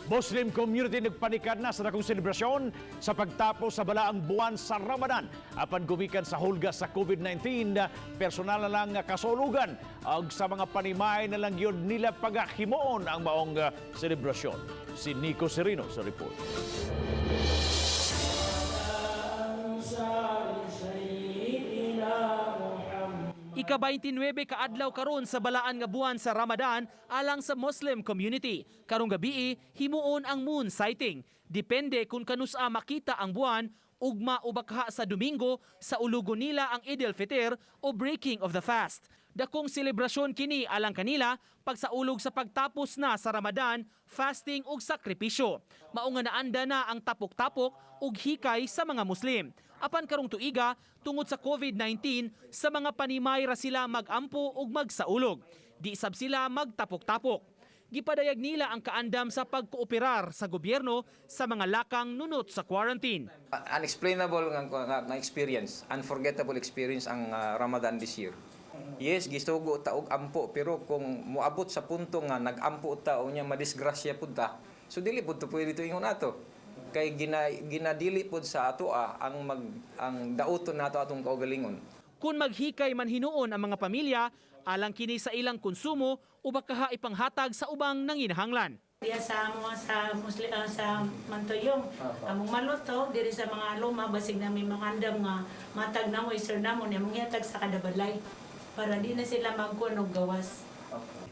Muslim community nagpanikad na sa dakong selebrasyon sa pagtapos sa balaang buwan sa Ramadan. Apan gumikan sa hulga sa COVID-19, personal na lang kasaulogan ag sa mga panimay na lang yun nila pagahimoon ang maong selebrasyon. Si Nico Serino sa report. Ika-29 kaadlaw karon sa balaan nga buwan sa Ramadan alang sa Muslim community. Karong gabi himuon ang moon sighting. Depende kung kanusa makita ang buwan, ugma o bakha sa Domingo sa ulugo nila ang Eid'l Fitr o breaking of the fast. Dakong selebrasyon kini alang kanila pagsaulog sa pagtapos na sa Ramadan, fasting ug sakripisyo. Mao nga naanda na ang tapok-tapok ug hikay sa mga Muslim. Apan karong tuiga tungod sa COVID-19 sa mga panimay ra sila magampo ug magsaulog. Di sab sila magtapok-tapok. Gipadayag nila ang kaandam sa pagkooperar sa gobyerno sa mga lakang nunot sa quarantine. Unexplainable nga experience, unforgettable experience ang Ramadan this year. Yes, gisugo ta og ampo pero kung moabot sa punto nga nag-ampo ta o nya madisgrasya pud ta, so dili pud to pwede to ingon nato. Kay ginadili pod sa ato ang dauton nato atong kaugalingon. Kung maghikay man hinuon ang mga pamilya, alang kini sa ilang konsumo o baka ipanghatag sa ubang nanginahanglan. Diya sa mga sa Mantoyong, among maluto diri sa mga luma basig na may mga andam nga matag na mo sir namon among hatag sa kada balay para di na sila magkunog gawas.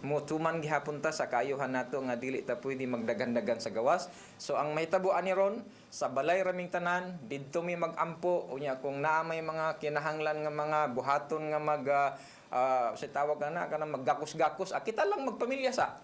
Tuman gihapon ta sa kayuhan nato nga dili ta pwede magdagan-dagan sa gawas. So ang mahitabuan ni ron sa balay raming tanan didto mi magampo unya kung naa may mga kinahanglan nga mga buhaton nga sa tawag na kanang maggakos-gakos kita lang magpamilya sa.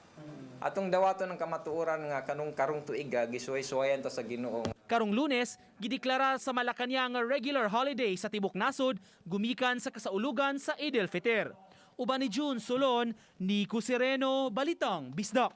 Atong dawaton ng kamatuoran nga kanung karong tuiga gisuway-suwayan ta sa Ginoo. Karong Lunes, gideklara sa Malacañang nga regular holiday sa tibok nasod gumikan sa kasaulugan sa Eid'l Fitr. Uban ni June Solon, Nico Sereno, Balitang Bisdak.